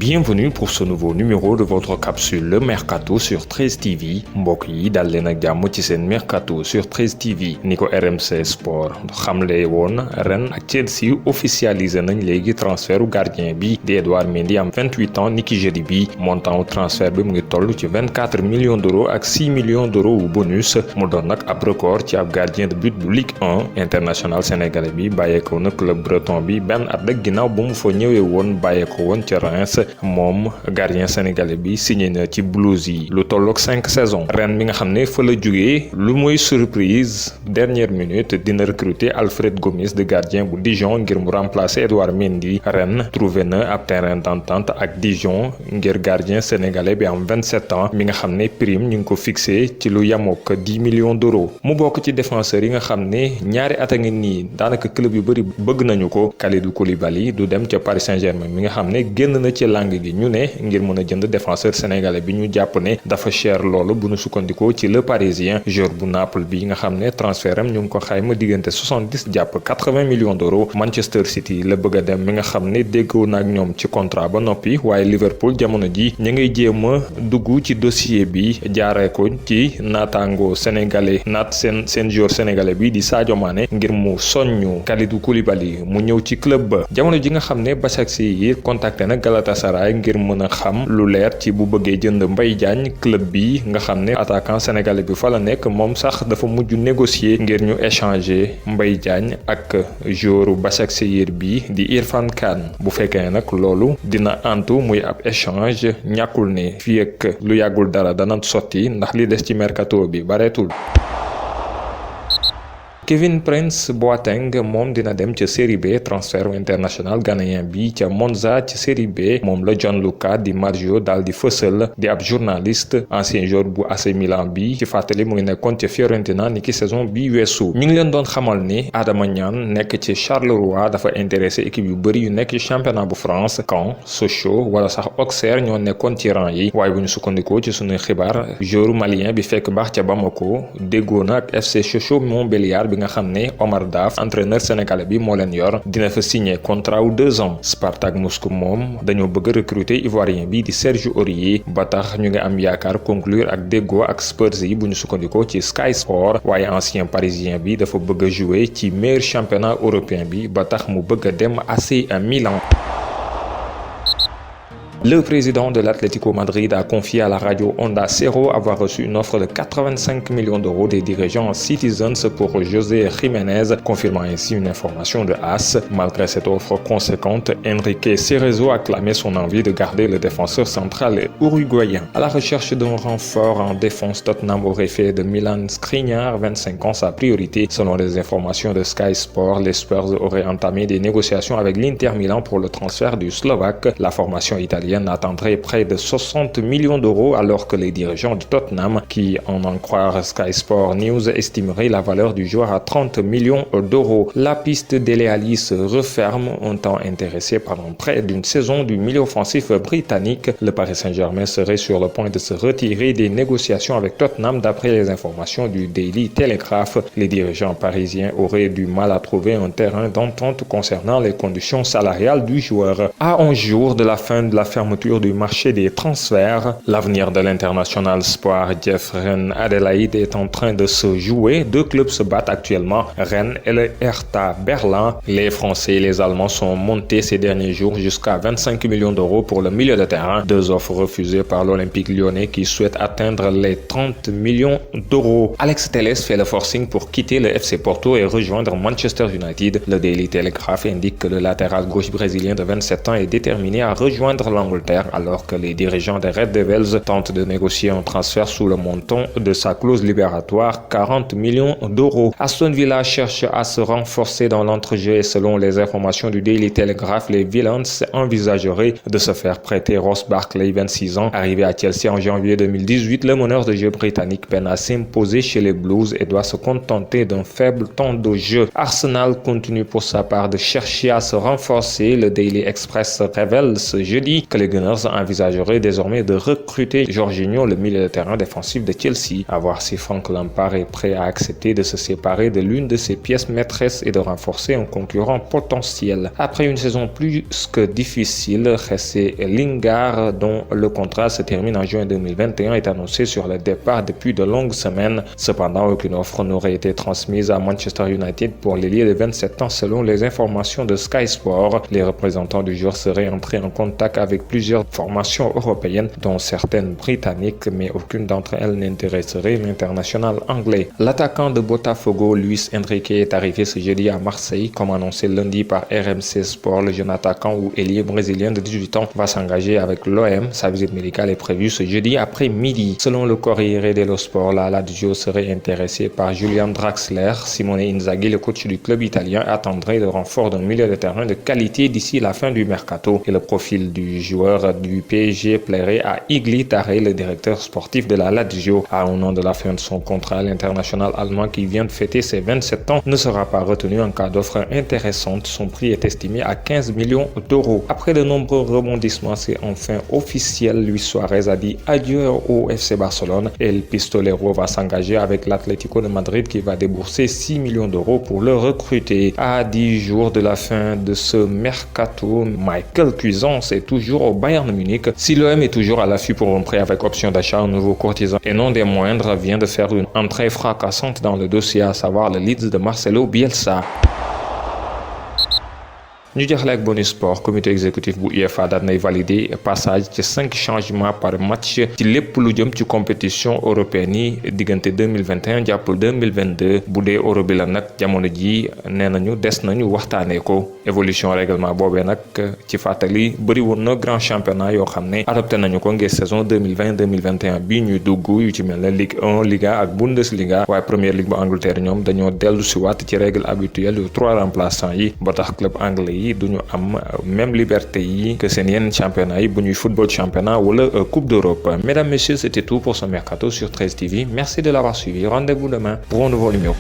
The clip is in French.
Bienvenue pour ce nouveau numéro de votre capsule Le Mercato sur 13 TV mbokk yi dal leen ak jàmm ci seen Mercato sur 13 TV ni ko RMC Sport xamle woon ren ak Chelsea officialisé nañ léegi transfertu gardien bi di Edouard Mendy am 28 ans niki jeudi bi montant transfert bi mu ngi toll ci 24 millions d'euros ak 6 millions d'euros wu bonus mu doon nag ab record ci ab gardien de but bu Ligue 1 international sénégalais bi bàyyeekoo na club breton bi benn at rek ginnaaw ba mu fa ñëwee woon bàyyeekoo woon ca Reims moom gardien sénégalais bi signé na ci Blues yi lu tolloog 5 saisons ren mi nga xam ne fa la jógee lu muy surprise dernière minute dina recruter Alfred Gomis de gardien bu Dijon ngir mu remplacer Edouard Mendy ren trouvé na ab terrain d'entente ak Dijon ngir gardien sénégalais bi am 27 ans mi nga xam ne prime ñu ngi ko fixé ci lu yamook 10 millions d'euros mu bokk ci défenseurs yi nga xam ne ñaari at a ngi nii daanaka club yu bëri bëgg nañu ko Kalidou Koulibaly du dem ca Paris Saint-Germain mi nga xam ne génn na ci langue gi ñu ne ngir mën a jënd défenseur sénégalais bi ñu jàpp ne dafa cher loolu bu nu sukkandikoo ci Le Parisien joueur bu Naples bi nga xam ne transfert am ñu ngi ko xayma diggante 70 jàpp 80 millions d'euros Manchester City la bëgg a dem mi nga xam ne déggoo na ak ñoom ci contrat ba noppi waaye Liverpool jamono ji ñu ngay jéem a dugg ci dossier bi jaaree ko ci naataango sénégalais seen joueur sénégalais bi di Sadio Mané ngir mu soññu Kalidou Koulibaly mu ñëw ci club ba jamono ji nga xam ne Başakşehir contacté na Galatasaray ngir mën a xam lu leer ci bu bëggee jënd Mbaye Diagne club bi nga xam ne attaquant sénégalais bi fa la nekk moom sax dafa mujj négocier ngir ñu échanger Mbaye Diagne ak joueur Başakşehir bi di Irfan Khan bu fekkee nag loolu dina antu muy ab échange ñàkkul ne fii ak lu yàggul dara dana sotti ndax li des ci mercato bi bareetul. Kevin Prince Boateng moom dina dem ca Série B transfert international ghanéen bi ca Monza ca Série B moom la Gianluca Di Marzio daal di fësal di ab journaliste ancien joueur bu AC Milan bi ci fàttali mu ngi nekkoon ca Fiorentina niki saison bi weesu ñu ngi leen doon xamal ni Adama Niane nekk ci Charleroi dafa intéressé équipe yu bëri yu nekk ci championnat bu France Caen Sochaux wala sax Auxerre ñoo nekkoon ci rang yi waaye bu ñu sukkandikoo ci suñuy xibaar joueur malien bi fekk baax ca Bamako déggoo na ak FC Sochaux Montbéliard nga xam ne Omar Daf entraîneur sénégalais bi moo leen yor dina fa signer contrat wu 2 ans Spartak Moscou moom dañoo bëgg a recruter ivoirien bi di Serge Aurier ba tax ñu ngi am yaakaar conclure ak déggoo ak Spurs yi bu ñu sukkandikoo ci Sky Sport waaye ancien parisien bi dafa bëgg a jouer ci meilleur championnat européen bi ba tax mu bëgg a dem AC Milan. Le président de l'Atlético Madrid a confié à la radio Onda Cero avoir reçu une offre de 85 millions d'euros des dirigeants Citizens pour José Jiménez, confirmant ainsi une information de AS. Malgré cette offre conséquente, Enrique Cerezo a clamé son envie de garder le défenseur central uruguayen. À la recherche d'un renfort en défense, Tottenham aurait fait de Milan Skriniar, 25 ans, sa priorité. Selon les informations de Sky Sport, les Spurs auraient entamé des négociations avec l'Inter Milan pour le transfert du Slovaque. La formation italienne attendrait près de 60 millions d'euros alors que les dirigeants de Tottenham, qui en croire Sky Sport News, estimeraient la valeur du joueur à 30 millions d'euros. La piste Dele Alli se referme, un temps intéressé par un prêt d'une saison du milieu offensif britannique. Le Paris Saint-Germain serait sur le point de se retirer des négociations avec Tottenham d'après les informations du Daily Telegraph. Les dirigeants parisiens auraient du mal à trouver un terrain d'entente concernant les conditions salariales du joueur. À 11 jours de la fin de la fermeture du marché des transferts, l'avenir de l'international Espoir Jeffrey Adelaide est en train de se jouer. Deux clubs se battent actuellement, Rennes et le Hertha Berlin. Les Français et les Allemands sont montés ces derniers jours jusqu'à 25 millions d'euros pour le milieu de terrain. Deux offres refusées par l'Olympique lyonnais qui souhaite atteindre les 30 millions d'euros. Alex Telles fait le forcing pour quitter le FC Porto et rejoindre Manchester United. Le Daily Telegraph indique que le latéral gauche brésilien de 27 ans est déterminé à rejoindre l'Angleterre alors que les dirigeants des Red Devils tentent de négocier un transfert sous le montant de sa clause libératoire, 40 millions d'euros. Aston Villa cherche à se renforcer dans l'entrejeu et selon les informations du Daily Telegraph, les Villains envisageraient de se faire prêter Ross Barkley, 26 ans. Arrivé à Chelsea en janvier 2018, le meneur de jeu britannique peine à s'imposer chez les Blues et doit se contenter d'un faible temps de jeu. Arsenal continue pour sa part de chercher à se renforcer. Le Daily Express révèle ce jeudi que les les Gunners envisageraient désormais de recruter Jorginho, le milieu de terrain défensif de Chelsea, à voir si Frank Lampard est prêt à accepter de se séparer de l'une de ses pièces maîtresses et de renforcer un concurrent potentiel. Après une saison plus que difficile, Jesse Lingard, dont le contrat se termine en juin 2021, est annoncé sur le départ depuis de longues semaines. Cependant, aucune offre n'aurait été transmise à Manchester United pour l'ailier de 27 ans selon les informations de Sky Sport. Les représentants du joueur seraient entrés en contact avec plusieurs formations européennes, dont certaines britanniques, mais aucune d'entre elles n'intéresserait l'international anglais. L'attaquant de Botafogo, Luis Enrique, est arrivé ce jeudi à Marseille. Comme annoncé lundi par RMC Sport, le jeune attaquant ou ailier brésilien de 18 ans va s'engager avec l'OM. Sa visite médicale est prévue ce jeudi après-midi. Selon le Corriere dello Sport, la Lazio serait intéressée par Julian Draxler. Simone Inzaghi, le coach du club italien, attendrait le renfort d'un milieu de terrain de qualité d'ici la fin du mercato. Et le profil du joueur du PSG plairait à Igli Taré, le directeur sportif de la Lazio. À un an de la fin de son contrat, l'international allemand qui vient de fêter ses 27 ans ne sera pas retenu en cas d'offre intéressante. Son prix est estimé à 15 millions d'euros. Après de nombreux rebondissements, c'est enfin officiel. Luis Suarez a dit adieu au FC Barcelone et le Pistolero va s'engager avec l'Atlético de Madrid qui va débourser 6 millions d'euros pour le recruter. À 10 jours de la fin de ce mercato, Michael Cuisance est toujours au Bayern Munich. Si l'OM est toujours à l'affût pour un prêt avec option d'achat, un nouveau courtisan et non des moindres vient de faire une entrée fracassante dans le dossier, à savoir le Leeds de Marcelo Bielsa. ñu jeexle ak bonus sport. Comité exécutif bu UEFA daal nay validé passage ci 5 changements par match ci lépp lu jëm ci compétition européenne yi diggante 2021 jàpp 2022 bu dee euro bi la nag jamono ji nee nañu des nañu waxtaanee ko. Évolution règlement boobee nag ci fàttali bëri woon na grand championnat yoo xam ne adopté nañu ko ngir saison 2020-2021 bii ñuy dugg, yu ci mel ne Ligue 1, Liga ak Bundesliga. waaye première ligue bu Angleterre ñoom dañoo dellu si waat ci règle habituelle yu 3 remplaçants yi ba tax club anglais yi duñu am même liberté yi que seen yenn championnat yi bu ñuy football championnat wala Coupe d'Europe. Mesdames, messieurs, c'était tout pour ce mercato sur 13 TV. Merci de l'avoir suivi. Rendez-vous demain pour un nouveau numéro.